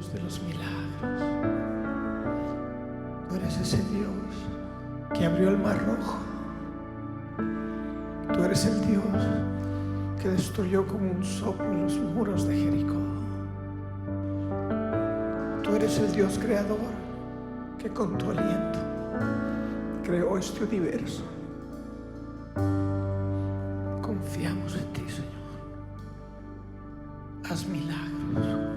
Dios de los milagros. Tú eres ese Dios que abrió el mar rojo. Tú eres el Dios que destruyó como un soplo los muros de Jericó. Tú eres el Dios creador que con tu aliento creó este universo. Confiamos en ti, Señor. Haz milagros.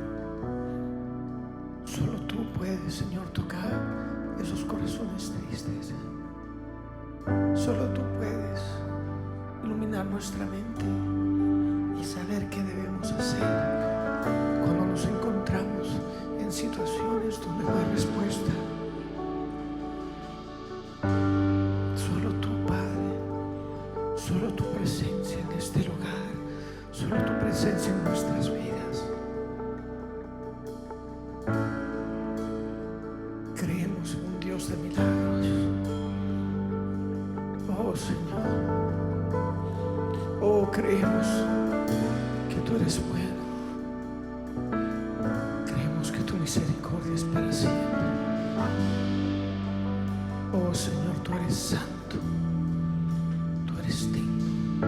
Solo tú puedes, Señor, tocar esos corazones tristes. Solo tú puedes iluminar nuestra mente y saber qué debemos hacer cuando nos encontramos en situaciones donde no hay respuesta. Solo tú, Padre, solo tu presencia en este lugar, solo tu presencia en nuestras vidas. Creemos en un Dios de milagros. Oh Señor, oh, creemos que tú eres bueno. Creemos que tu misericordia es para siempre. Oh Señor, tú eres santo, tú eres digno.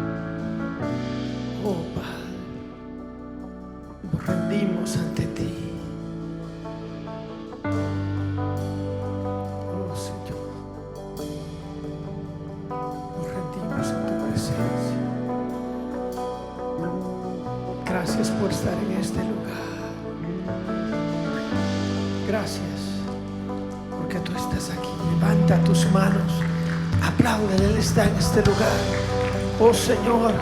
Oh Padre, nos rendimos ante ti. Oh Señor, nos rendimos en tu presencia. Gracias por estar en este lugar. Gracias porque tú estás aquí. Levanta tus manos, apláudele, Él está en este lugar. Oh Señor,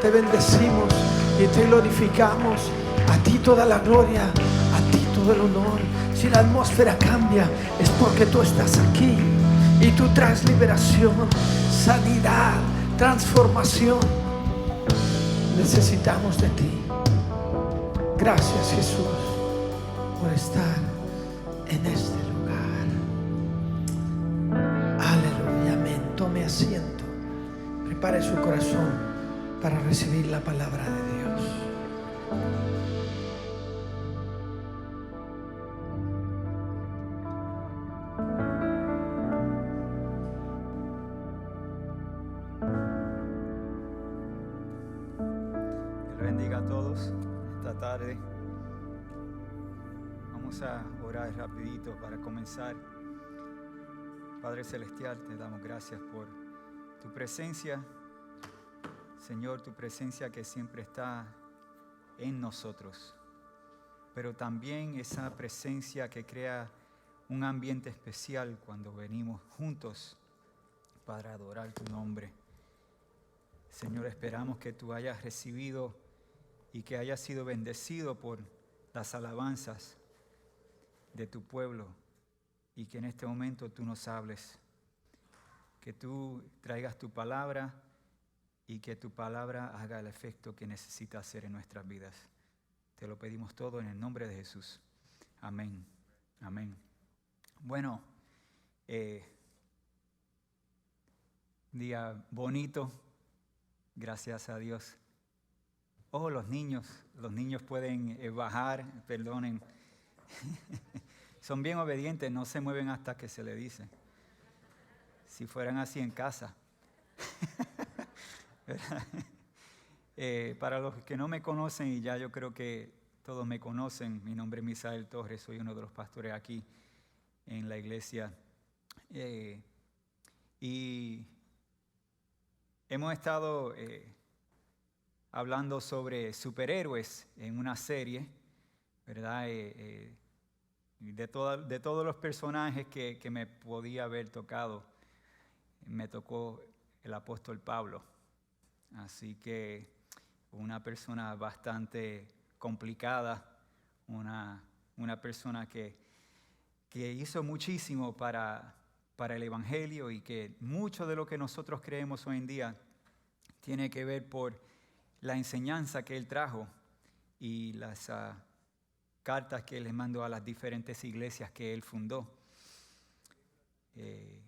te bendecimos y te glorificamos. A ti toda la gloria, a ti todo el honor. Si la atmósfera cambia, es porque tú estás aquí y tú traes liberación, sanidad, transformación. Necesitamos de ti. Gracias, Jesús, por estar en este lugar. Aleluya, amén. Tome asiento. Prepare su corazón para recibir la palabra de Dios. Dios bendiga a todos esta tarde. Vamos a orar rapidito para comenzar. Padre Celestial, te damos gracias por tu presencia. Señor, tu presencia que siempre está en nosotros, pero también esa presencia que crea un ambiente especial cuando venimos juntos para adorar tu nombre. Señor, esperamos que tú hayas recibido y que hayas sido bendecido por las alabanzas de tu pueblo y que en este momento tú nos hables, que tú traigas tu palabra y que tu palabra haga el efecto que necesita hacer en nuestras vidas. Te lo pedimos todo en el nombre de Jesús. Amén. Amén. Bueno, día bonito, gracias a Dios. Oh, los niños pueden bajar, perdonen. Son bien obedientes, no se mueven hasta que se le dice. Si fueran así en casa. Para los que no me conocen, y ya yo creo que todos me conocen, mi nombre es Misael Torres, soy uno de los pastores aquí en la iglesia. Y hemos estado hablando sobre superhéroes en una serie, ¿verdad? De todos los personajes que me podía haber tocado, me tocó el apóstol Pablo. Así que una persona bastante complicada, una persona que hizo muchísimo para el Evangelio y que mucho de lo que nosotros creemos hoy en día tiene que ver por la enseñanza que él trajo y las cartas que él les mandó a las diferentes iglesias que él fundó.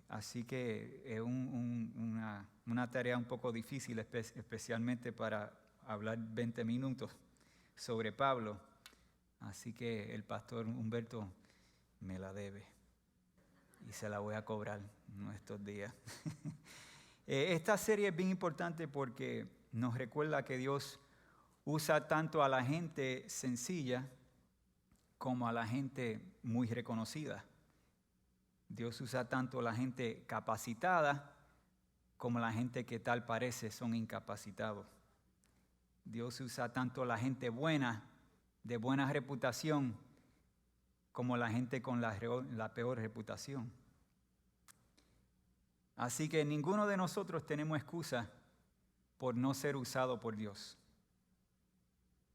Así que es una tarea un poco difícil, especialmente para hablar 20 minutos sobre Pablo. Así que el pastor Humberto me la debe y se la voy a cobrar en estos días. Esta serie es bien importante porque nos recuerda que Dios usa tanto a la gente sencilla como a la gente muy reconocida. Dios usa tanto a la gente capacitada como a la gente que tal parece son incapacitados. Dios usa tanto a la gente buena, de buena reputación, como la gente con la peor reputación. Así que ninguno de nosotros tenemos excusa por no ser usado por Dios.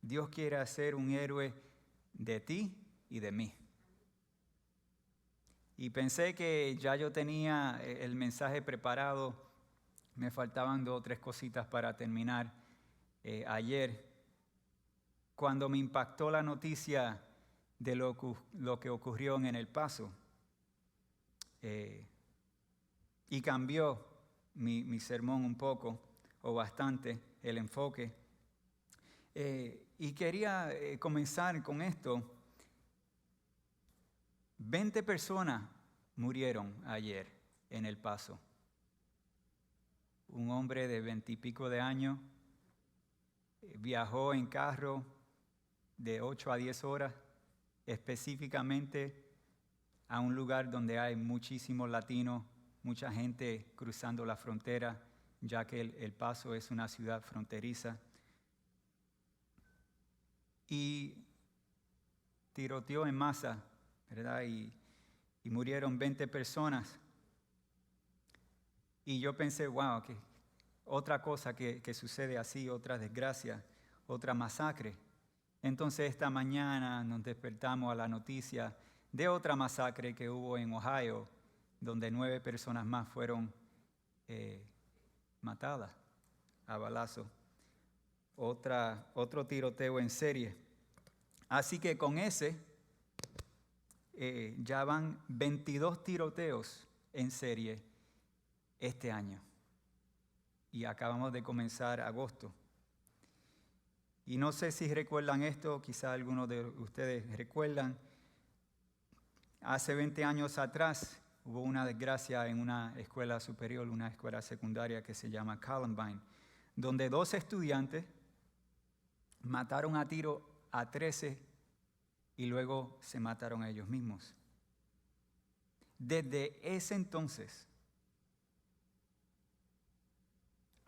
Dios quiere hacer un héroe de ti y de mí. Y pensé que ya yo tenía el mensaje preparado. Me faltaban 2 o 3 cositas para terminar. Ayer, cuando me impactó la noticia de lo que ocurrió en El Paso, y cambió mi sermón un poco, o bastante, el enfoque. Y quería comenzar con esto. 20 personas murieron ayer en El Paso. Un hombre de 20 y pico de años viajó en carro de 8 a 10 horas específicamente a un lugar donde hay muchísimos latinos, mucha gente cruzando la frontera, ya que El Paso es una ciudad fronteriza. Y tiroteó en masa, ¿verdad? Y murieron 20 personas. Y yo pensé, wow, que otra cosa que sucede así, otra desgracia, otra masacre. Entonces esta mañana nos despertamos a la noticia de otra masacre que hubo en Ohio, donde 9 personas más fueron matadas a balazo. Otro tiroteo en serie. Así que con ese ya van 22 tiroteos en serie este año. Y acabamos de comenzar agosto. Y no sé si recuerdan esto, quizá algunos de ustedes recuerdan. Hace 20 años atrás hubo una desgracia en una escuela superior, una escuela secundaria que se llama Columbine, donde 2 estudiantes mataron a tiro a 13 y luego se mataron a ellos mismos. Desde ese entonces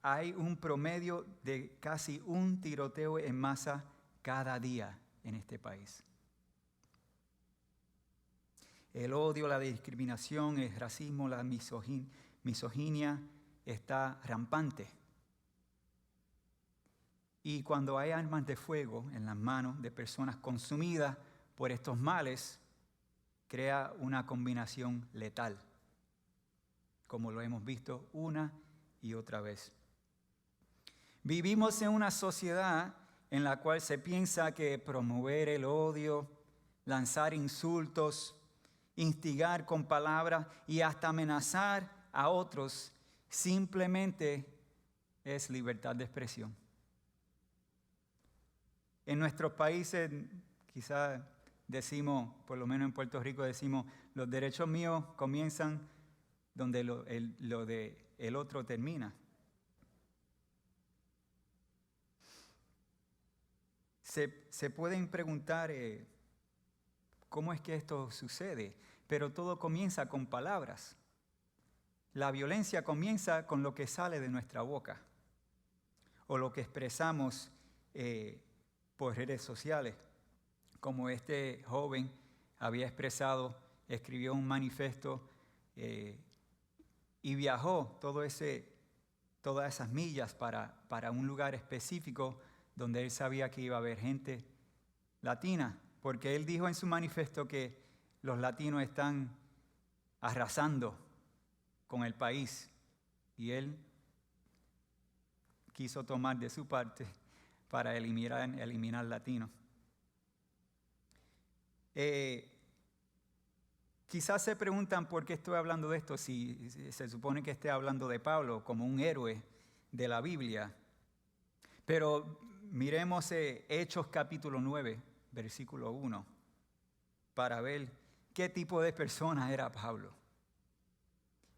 hay un promedio de casi un tiroteo en masa cada día en este país. El odio, la discriminación, el racismo, la misoginia está rampante. Y cuando hay armas de fuego en las manos de personas consumidas por estos males, crea una combinación letal, como lo hemos visto una y otra vez. Vivimos en una sociedad en la cual se piensa que promover el odio, lanzar insultos, instigar con palabras y hasta amenazar a otros simplemente es libertad de expresión. En nuestros países quizás decimos, por lo menos en Puerto Rico decimos, los derechos míos comienzan donde lo de el otro termina. Se pueden preguntar cómo es que esto sucede, pero todo comienza con palabras. La violencia comienza con lo que sale de nuestra boca o lo que expresamos por redes sociales, como este joven había expresado, escribió un manifiesto y viajó todas esas millas para un lugar específico donde él sabía que iba a haber gente latina, porque él dijo en su manifiesto que los latinos están arrasando con el país y él quiso tomar de su parte para eliminar latinos. Quizás se preguntan por qué estoy hablando de esto si se supone que esté hablando de Pablo como un héroe de la Biblia. Pero miremos Hechos capítulo 9, versículo 1, para ver qué tipo de persona era Pablo.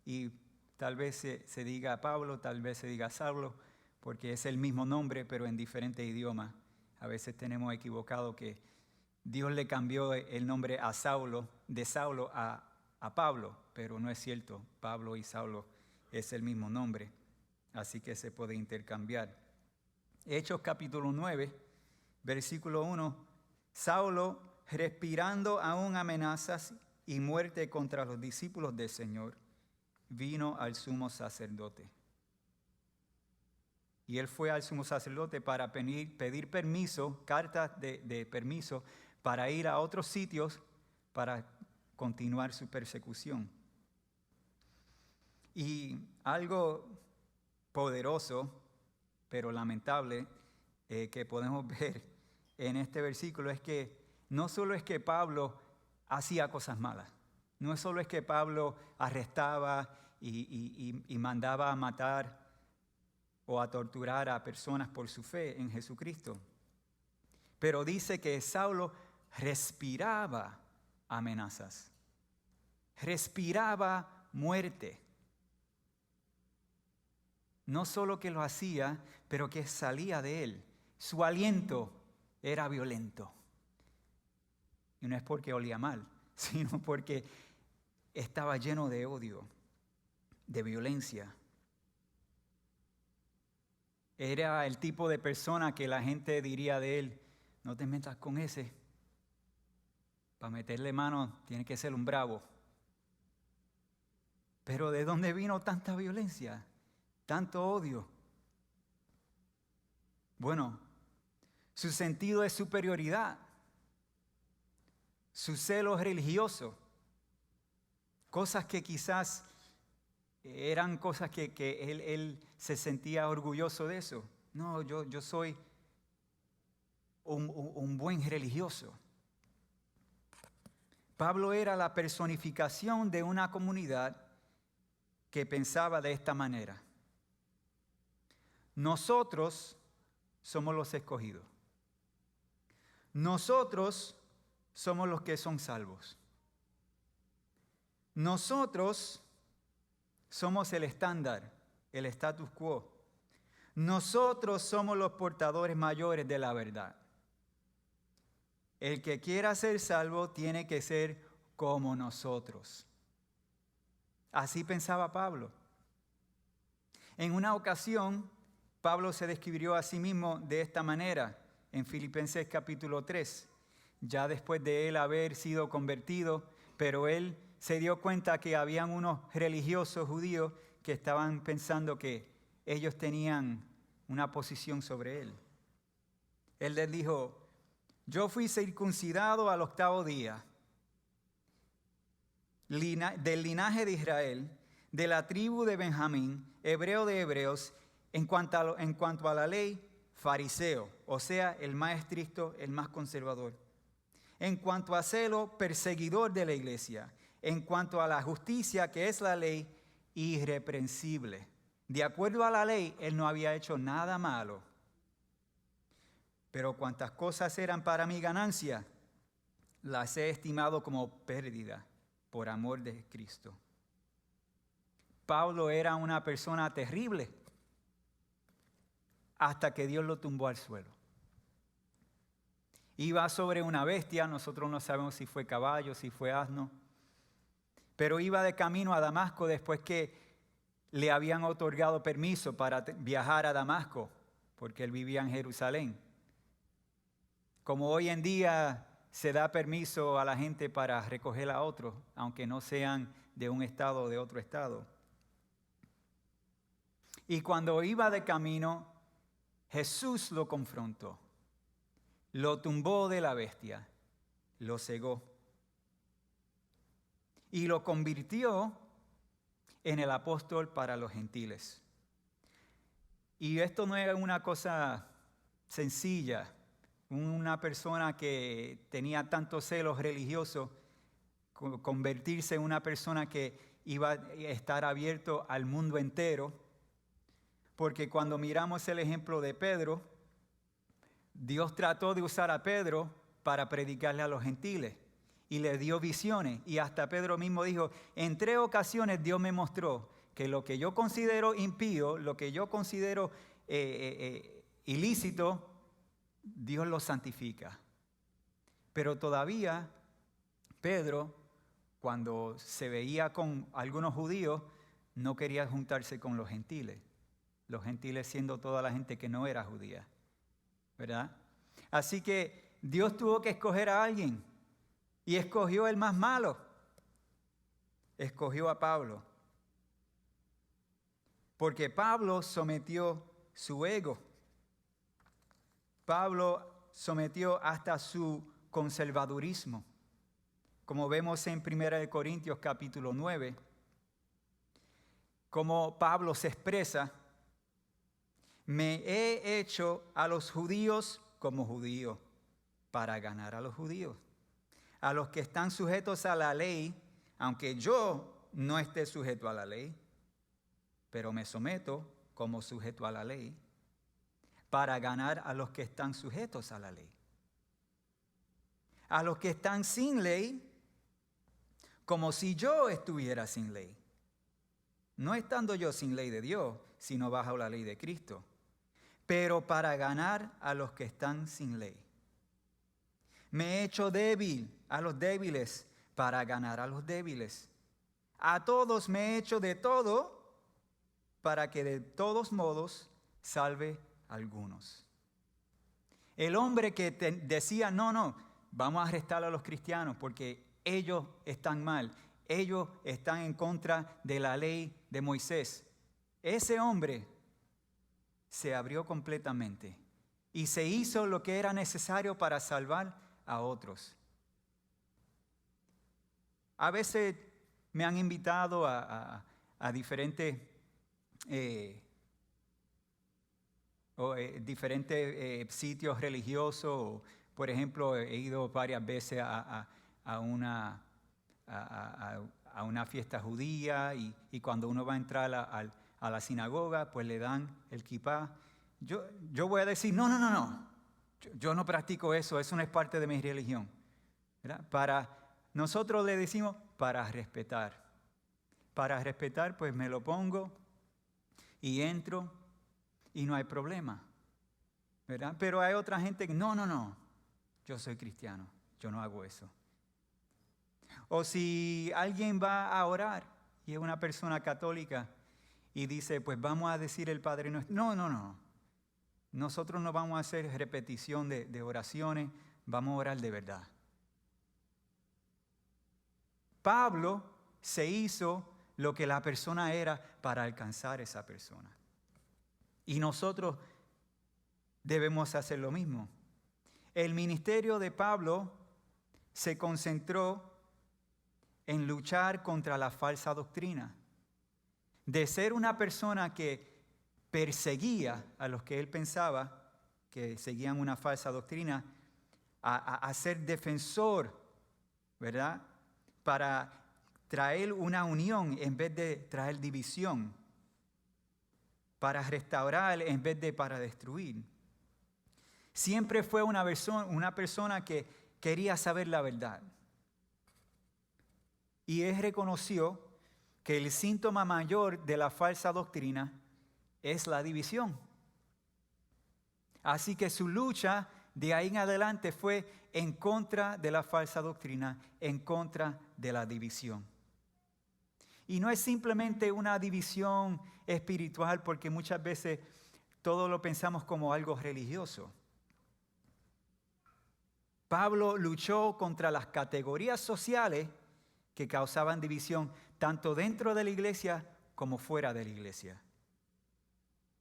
Y tal vez se diga Pablo, tal vez se diga Saulo, porque es el mismo nombre, pero en diferentes idiomas. A veces tenemos equivocado que Dios le cambió el nombre a Saulo, de Saulo a Pablo, pero no es cierto. Pablo y Saulo es el mismo nombre, así que se puede intercambiar. Hechos capítulo 9, versículo 1, Saulo, respirando aún amenazas y muerte contra los discípulos del Señor, vino al sumo sacerdote. Y él fue al sumo sacerdote para pedir permiso, cartas de permiso, para ir a otros sitios para continuar su persecución. Y algo poderoso, pero lamentable, que podemos ver en este versículo es que no solo es que Pablo hacía cosas malas, no solo es que Pablo arrestaba y mandaba a matar o a torturar a personas por su fe en Jesucristo, pero dice que Saulo respiraba amenazas, respiraba muerte. No solo que lo hacía, pero que salía de él. Su aliento era violento. Y no es porque olía mal, sino porque estaba lleno de odio, de violencia. Era el tipo de persona que la gente diría de él: no te metas con ese. Para meterle mano tiene que ser un bravo. Pero ¿de dónde vino tanta violencia? Tanto odio. Bueno, su sentido de superioridad, su celo religioso, cosas que quizás eran cosas que él se sentía orgulloso de eso. No, yo soy un buen religioso. Pablo era la personificación de una comunidad que pensaba de esta manera: nosotros somos los escogidos. Nosotros somos los que son salvos. Nosotros somos el estándar, el status quo. Nosotros somos los portadores mayores de la verdad. El que quiera ser salvo tiene que ser como nosotros. Así pensaba Pablo. En una ocasión, Pablo se describió a sí mismo de esta manera en Filipenses capítulo 3, ya después de él haber sido convertido, pero él se dio cuenta que habían unos religiosos judíos que estaban pensando que ellos tenían una posición sobre él. Él les dijo: yo fui circuncidado al 8º día, del linaje de Israel, de la tribu de Benjamín, hebreo de hebreos, en cuanto a la ley, fariseo, o sea, el más estricto, el más conservador. En cuanto a celo, perseguidor de la iglesia. En cuanto a la justicia, que es la ley, irreprensible. De acuerdo a la ley, él no había hecho nada malo. Pero cuantas cosas eran para mi ganancia, las he estimado como pérdida por amor de Cristo. Pablo era una persona terrible hasta que Dios lo tumbó al suelo. Iba sobre una bestia, nosotros no sabemos si fue caballo, si fue asno, pero iba de camino a Damasco después que le habían otorgado permiso para viajar a Damasco, porque él vivía en Jerusalén. Como hoy en día se da permiso a la gente para recoger a otros, aunque no sean de un estado o de otro estado. Y cuando iba de camino, Jesús lo confrontó, lo tumbó de la bestia, lo cegó y lo convirtió en el apóstol para los gentiles. Y esto no era una cosa sencilla. Una persona que tenía tantos celos religiosos, convertirse en una persona que iba a estar abierto al mundo entero. Porque cuando miramos el ejemplo de Pedro, Dios trató de usar a Pedro para predicarle a los gentiles y le dio visiones. Y hasta Pedro mismo dijo, en 3 ocasiones Dios me mostró que lo que yo considero impío, lo que yo considero ilícito, Dios lo santifica. Pero todavía Pedro, cuando se veía con algunos judíos, no quería juntarse con los gentiles siendo toda la gente que no era judía, ¿verdad? Así que Dios tuvo que escoger a alguien y escogió el más malo. Escogió a Pablo. Porque Pablo sometió su ego. Pablo sometió hasta su conservadurismo. Como vemos en 1 Corintios capítulo 9, como Pablo se expresa, me he hecho a los judíos como judío para ganar a los judíos. A los que están sujetos a la ley, aunque yo no esté sujeto a la ley, pero me someto como sujeto a la ley, para ganar a los que están sujetos a la ley. A los que están sin ley, como si yo estuviera sin ley. No estando yo sin ley de Dios, sino bajo la ley de Cristo. Pero para ganar a los que están sin ley. Me he hecho débil a los débiles para ganar a los débiles. A todos me he hecho de todo para que de todos modos salve a algunos. El hombre que decía, no, vamos a arrestar a los cristianos porque ellos están mal. Ellos están en contra de la ley de Moisés. Ese hombre se abrió completamente y se hizo lo que era necesario para salvar a otros. A veces me han invitado a diferentes sitios religiosos. Por ejemplo, he ido varias veces a una fiesta judía y cuando uno va a entrar a la sinagoga, pues le dan el kipá. Yo voy a decir, no. Yo no practico eso no es parte de mi religión. ¿Verdad? Nosotros le decimos para respetar. Para respetar, pues me lo pongo y entro y no hay problema. ¿Verdad? Pero hay otra gente que no. Yo soy cristiano, yo no hago eso. O si alguien va a orar y es una persona católica y dice, pues vamos a decir el Padre Nuestro. No. Nosotros no vamos a hacer repetición de oraciones, vamos a orar de verdad. Pablo se hizo lo que la persona era para alcanzar esa persona. Y nosotros debemos hacer lo mismo. El ministerio de Pablo se concentró en luchar contra la falsa doctrina. De ser una persona que perseguía a los que él pensaba que seguían una falsa doctrina, a ser defensor, ¿verdad? Para traer una unión en vez de traer división. Para restaurar en vez de para destruir. Siempre fue una persona que quería saber la verdad. Y él reconoció que el síntoma mayor de la falsa doctrina es la división. Así que su lucha de ahí en adelante fue en contra de la falsa doctrina, en contra de la división. Y no es simplemente una división espiritual, porque muchas veces todo lo pensamos como algo religioso. Pablo luchó contra las categorías sociales que causaban división, tanto dentro de la iglesia como fuera de la iglesia.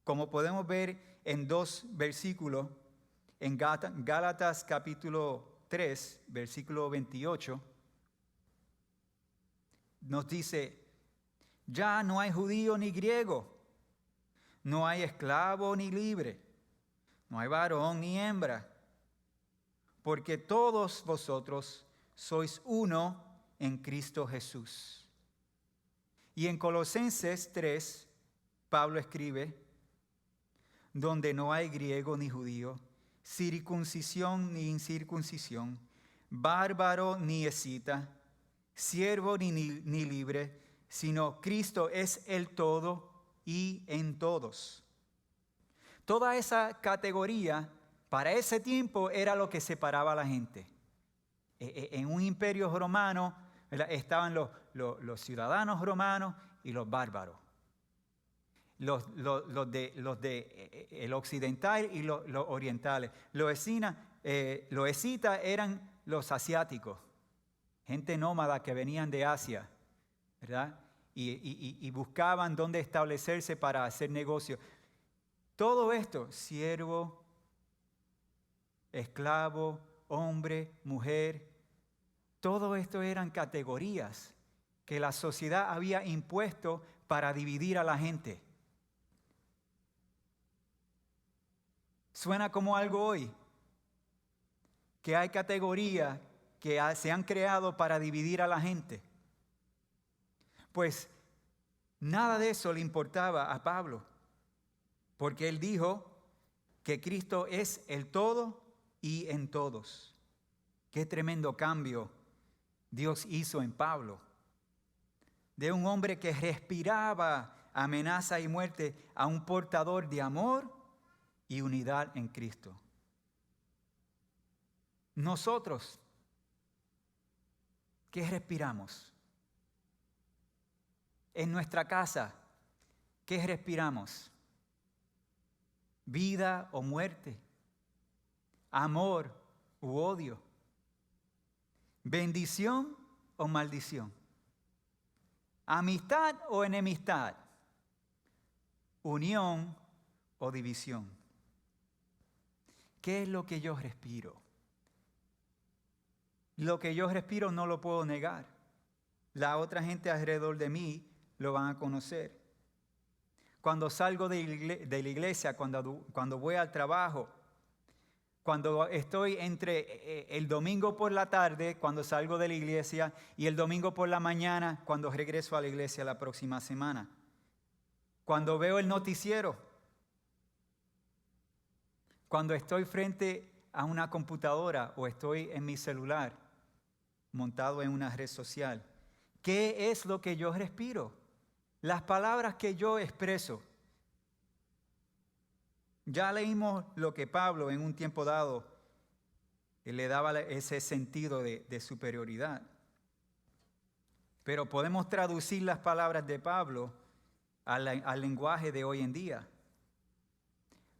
Como podemos ver en 2 versículos, en Gálatas capítulo 3, versículo 28, nos dice, ya no hay judío ni griego, no hay esclavo ni libre, no hay varón ni hembra, porque todos vosotros sois uno en Cristo Jesús. Y en Colosenses 3, Pablo escribe, donde no hay griego ni judío, circuncisión ni incircuncisión, bárbaro ni escita, siervo ni libre, sino Cristo es el todo y en todos. Toda esa categoría para ese tiempo era lo que separaba a la gente. En un imperio romano, ¿verdad?, estaban los ciudadanos romanos y los bárbaros. Los de el occidental y los orientales. Los escitas eran los asiáticos, gente nómada que venían de Asia, ¿verdad? Y buscaban dónde establecerse para hacer negocio. Todo esto, siervo, esclavo, hombre, mujer, todo esto eran categorías que la sociedad había impuesto para dividir a la gente. Suena como algo hoy, que hay categorías que se han creado para dividir a la gente. Pues nada de eso le importaba a Pablo, porque él dijo que Cristo es el todo y en todos. Qué tremendo cambio Dios hizo en Pablo. De un hombre que respiraba amenaza y muerte a un portador de amor y unidad en Cristo. Nosotros, ¿qué respiramos? En nuestra casa, ¿qué respiramos? ¿Vida o muerte? ¿Amor u odio? ¿Bendición o maldición? ¿Amistad o enemistad? ¿Unión o división? ¿Qué es lo que yo respiro? Lo que yo respiro no lo puedo negar. La otra gente alrededor de mí lo van a conocer. Cuando salgo de la iglesia, cuando voy al trabajo, cuando estoy entre el domingo por la tarde, cuando salgo de la iglesia, y el domingo por la mañana, cuando regreso a la iglesia la próxima semana. Cuando veo el noticiero, cuando estoy frente a una computadora o estoy en mi celular, montado en una red social. ¿Qué es lo que yo respiro? Las palabras que yo expreso. Ya leímos lo que Pablo en un tiempo dado le daba ese sentido de superioridad. Pero podemos traducir las palabras de Pablo al lenguaje de hoy en día,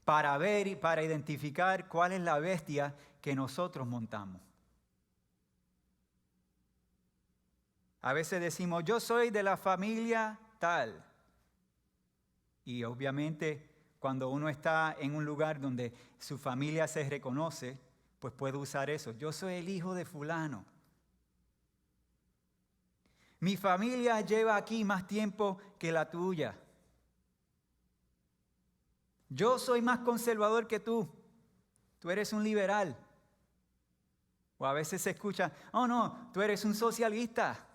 para ver y para identificar cuál es la bestia que nosotros montamos. A veces decimos, yo soy de la familia tal. Y obviamente cuando uno está en un lugar donde su familia se reconoce, pues puede usar eso. Yo soy el hijo de fulano. Mi familia lleva aquí más tiempo que la tuya. Yo soy más conservador que tú. Tú eres un liberal. O a veces se escucha, oh no, tú eres un socialista.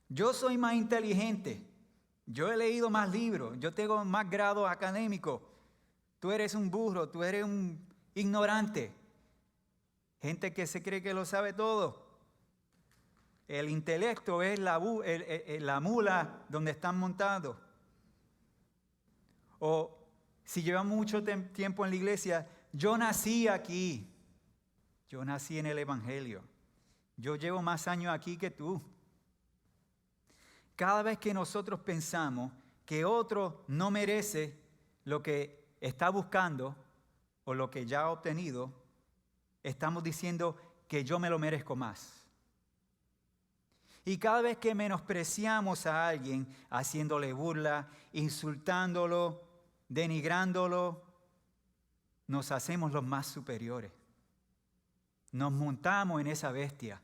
Yo soy más inteligente. Yo he leído más libros. Yo tengo más grados académicos. Tú eres un burro. Tú eres un ignorante. Gente que se cree que lo sabe todo. El intelecto es la mula donde están montados. O si llevamos mucho tiempo en la iglesia, yo nací aquí. Yo nací en el Evangelio. Yo llevo más años aquí que tú. Cada vez que nosotros pensamos que otro no merece lo que está buscando o lo que ya ha obtenido, estamos diciendo que yo me lo merezco más. Y cada vez que menospreciamos a alguien, haciéndole burla, insultándolo, denigrándolo, nos hacemos los más superiores. Nos montamos en esa bestia.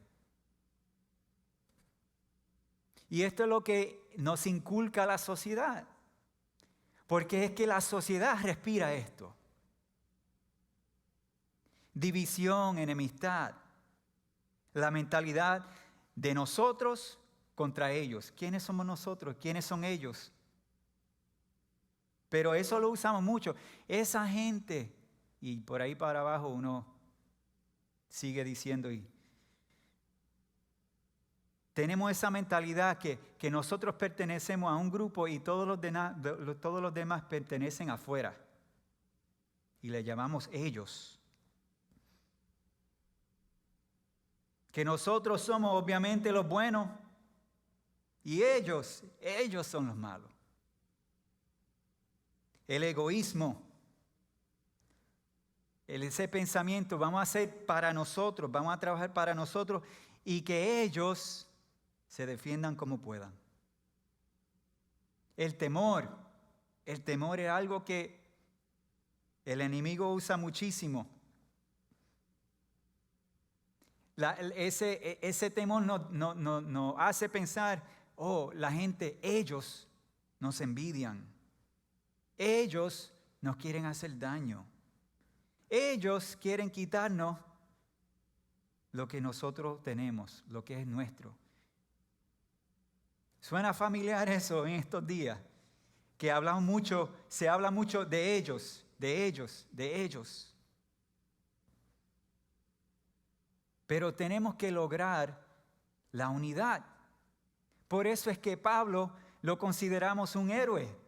Y esto es lo que nos inculca la sociedad. Porque es que la sociedad respira esto. División, enemistad. La mentalidad de nosotros contra ellos. ¿Quiénes somos nosotros? ¿Quiénes son ellos? Pero eso lo usamos mucho. Esa gente, y por ahí para abajo uno sigue diciendo, y tenemos esa mentalidad que nosotros pertenecemos a un grupo y todos los demás pertenecen afuera. Y le llamamos ellos. Que nosotros somos obviamente los buenos y ellos son los malos. El egoísmo, ese pensamiento, vamos a hacer para nosotros, vamos a trabajar para nosotros y que ellos se defiendan como puedan. El temor es algo que el enemigo usa muchísimo. Ese temor nos hace pensar, la gente, ellos nos envidian. Ellos nos quieren hacer daño. Ellos quieren quitarnos lo que nosotros tenemos, lo que es nuestro. Suena familiar eso en estos días, que se habla mucho de ellos, de ellos, de ellos. Pero tenemos que lograr la unidad. Por eso es que Pablo lo consideramos un héroe,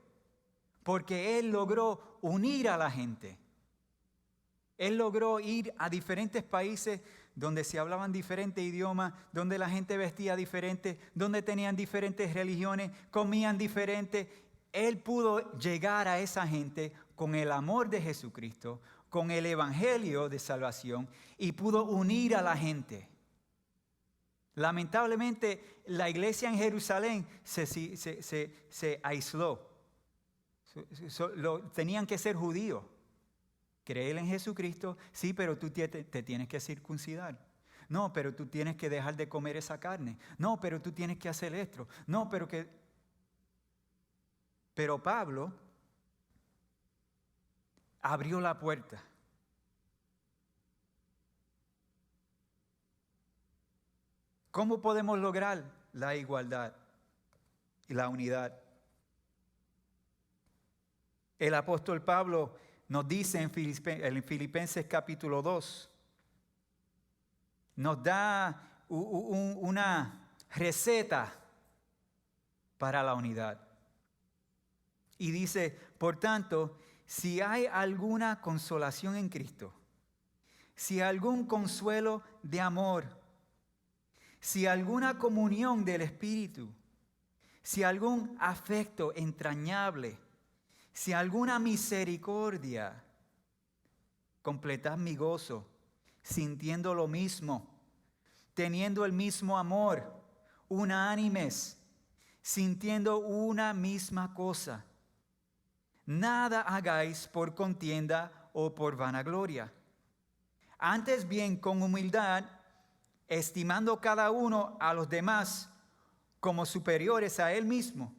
porque él logró unir a la gente. Él logró ir a diferentes países donde se hablaban diferentes idiomas, donde la gente vestía diferente, donde tenían diferentes religiones, comían diferente. Él pudo llegar a esa gente con el amor de Jesucristo, con el evangelio de salvación, y pudo unir a la gente. Lamentablemente, la iglesia en Jerusalén se aisló. Tenían que ser judíos. Creer en Jesucristo, sí, pero tú te tienes que circuncidar. No, pero tú tienes que dejar de comer esa carne. No, pero tú tienes que hacer esto. No, Pero Pablo abrió la puerta. ¿Cómo podemos lograr la igualdad y la unidad? El apóstol Pablo nos dice en Filipenses capítulo 2, nos da una receta para la unidad. Y dice, por tanto, si hay alguna consolación en Cristo, si algún consuelo de amor, si alguna comunión del Espíritu, si algún afecto entrañable, si alguna misericordia, completad mi gozo, sintiendo lo mismo, teniendo el mismo amor, unánimes, sintiendo una misma cosa. Nada hagáis por contienda o por vanagloria. Antes bien, con humildad, estimando cada uno a los demás como superiores a él mismo,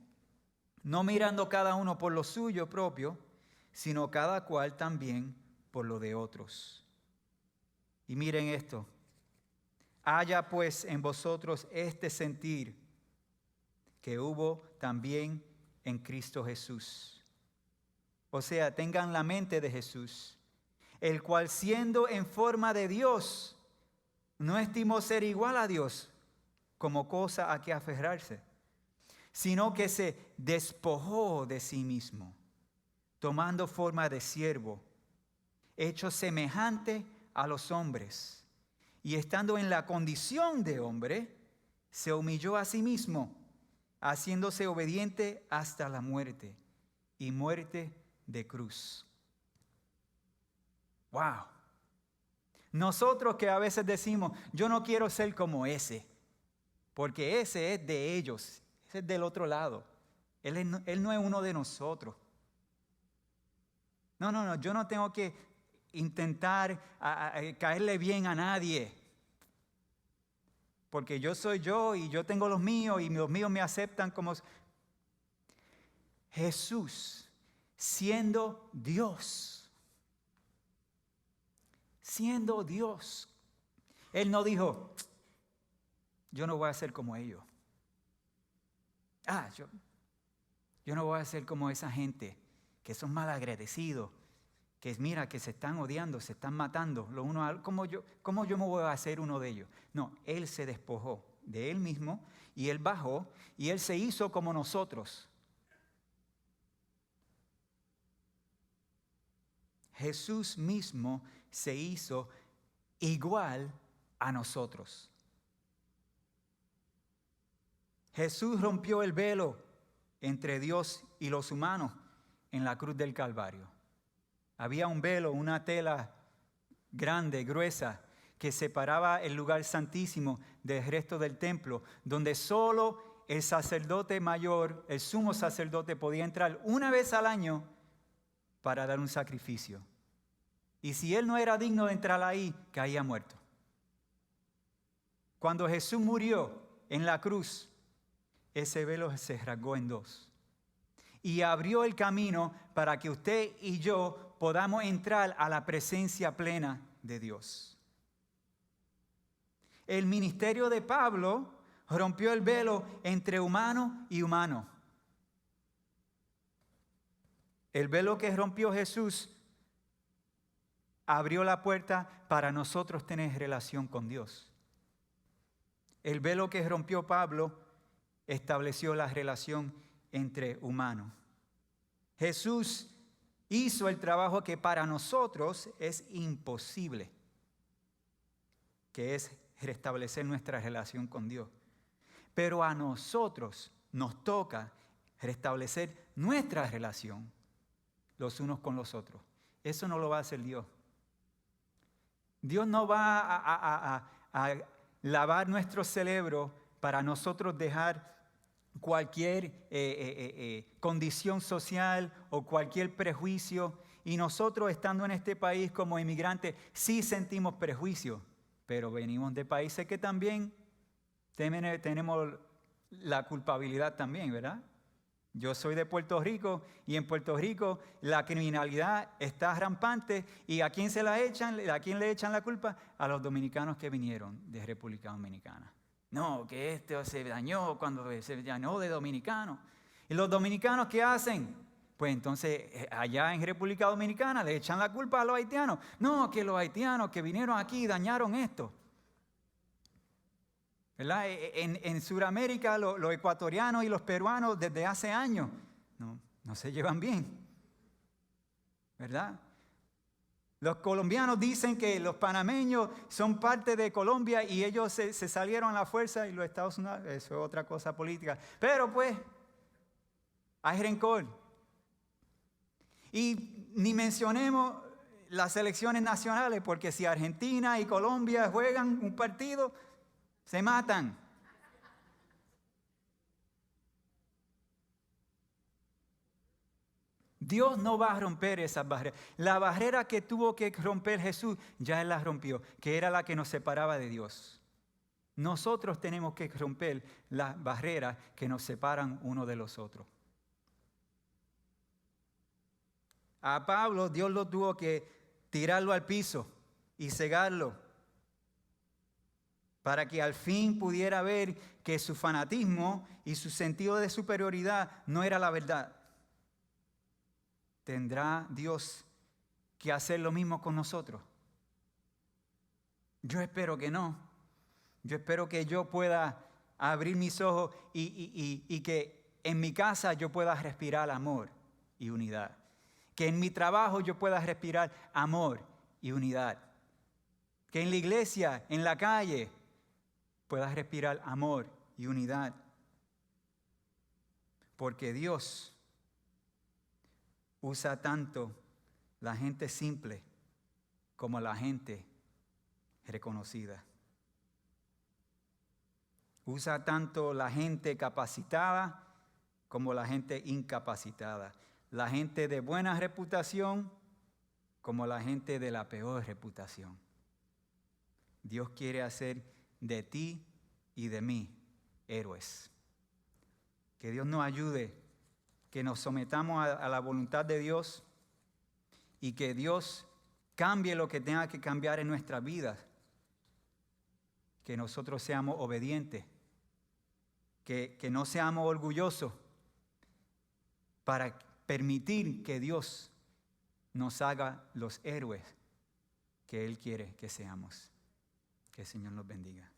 no mirando cada uno por lo suyo propio, sino cada cual también por lo de otros. Y miren esto. Haya pues en vosotros este sentir que hubo también en Cristo Jesús. O sea, tengan la mente de Jesús, el cual siendo en forma de Dios, no estimó ser igual a Dios como cosa a que aferrarse, sino que se despojó de sí mismo, tomando forma de siervo, hecho semejante a los hombres, y estando en la condición de hombre, se humilló a sí mismo, haciéndose obediente hasta la muerte, y muerte de cruz. ¡Wow! Nosotros que a veces decimos, yo no quiero ser como ese, porque ese es de ellos. Ese es del otro lado. Él no es uno de nosotros. No, yo no tengo que intentar caerle bien a nadie. Porque yo soy yo y yo tengo los míos y los míos me aceptan como... Jesús, siendo Dios, Él no dijo, yo no voy a ser como ellos. Yo no voy a ser como esa gente que son malagradecidos, que mira, que se están odiando, se están matando los unos a los otros. ¿Cómo yo me voy a hacer uno de ellos? No, Él se despojó de Él mismo y Él bajó y Él se hizo como nosotros. Jesús mismo se hizo igual a nosotros. Jesús rompió el velo entre Dios y los humanos en la cruz del Calvario. Había un velo, una tela grande, gruesa, que separaba el lugar santísimo del resto del templo, donde solo el sacerdote mayor, el sumo sacerdote, podía entrar una vez al año para dar un sacrificio. Y si él no era digno de entrar ahí, caía muerto. Cuando Jesús murió en la cruz, ese velo se rasgó en dos. Y abrió el camino para que usted y yo podamos entrar a la presencia plena de Dios. El ministerio de Pablo rompió el velo entre humano y humano. El velo que rompió Jesús abrió la puerta para nosotros tener relación con Dios. El velo que rompió Pablo estableció la relación entre humanos. Jesús hizo el trabajo que para nosotros es imposible, que es restablecer nuestra relación con Dios. Pero a nosotros nos toca restablecer nuestra relación los unos con los otros. Eso no lo va a hacer Dios. Dios no va a lavar nuestro cerebro para nosotros dejar cualquier condición social o cualquier prejuicio. Y nosotros, estando en este país como inmigrantes, sí sentimos prejuicio, pero venimos de países que también tenemos la culpabilidad también, ¿verdad? Yo soy de Puerto Rico y en Puerto Rico la criminalidad está rampante. ¿Y a quién se la echan? ¿A quién le echan la culpa? A los dominicanos que vinieron de República Dominicana. No, que esto se dañó cuando se dañó de dominicanos. ¿Y los dominicanos qué hacen? Pues entonces allá en República Dominicana le echan la culpa a los haitianos. No, que los haitianos que vinieron aquí dañaron esto. ¿Verdad? En Sudamérica los ecuatorianos y los peruanos desde hace años no se llevan bien. ¿Verdad? Los colombianos dicen que los panameños son parte de Colombia y ellos se salieron a la fuerza, y los Estados Unidos, eso es otra cosa política. Pero pues, hay rencor. Y ni mencionemos las selecciones nacionales, porque si Argentina y Colombia juegan un partido, se matan. Dios no va a romper esas barreras. La barrera que tuvo que romper Jesús, ya Él la rompió, que era la que nos separaba de Dios. Nosotros tenemos que romper las barreras que nos separan uno de los otros. A Pablo, Dios lo tuvo que tirarlo al piso y cegarlo, para que al fin pudiera ver que su fanatismo y su sentido de superioridad no era la verdad. ¿Tendrá Dios que hacer lo mismo con nosotros? Yo espero que no. Yo espero que yo pueda abrir mis ojos y que en mi casa yo pueda respirar amor y unidad. Que en mi trabajo yo pueda respirar amor y unidad. Que en la iglesia, en la calle, pueda respirar amor y unidad. Porque Dios usa tanto la gente simple como la gente reconocida. Usa tanto la gente capacitada como la gente incapacitada. La gente de buena reputación como la gente de la peor reputación. Dios quiere hacer de ti y de mí héroes. Que Dios nos ayude, que nos sometamos a la voluntad de Dios y que Dios cambie lo que tenga que cambiar en nuestras vidas. Que nosotros seamos obedientes, que no seamos orgullosos, para permitir que Dios nos haga los héroes que Él quiere que seamos. Que el Señor nos bendiga.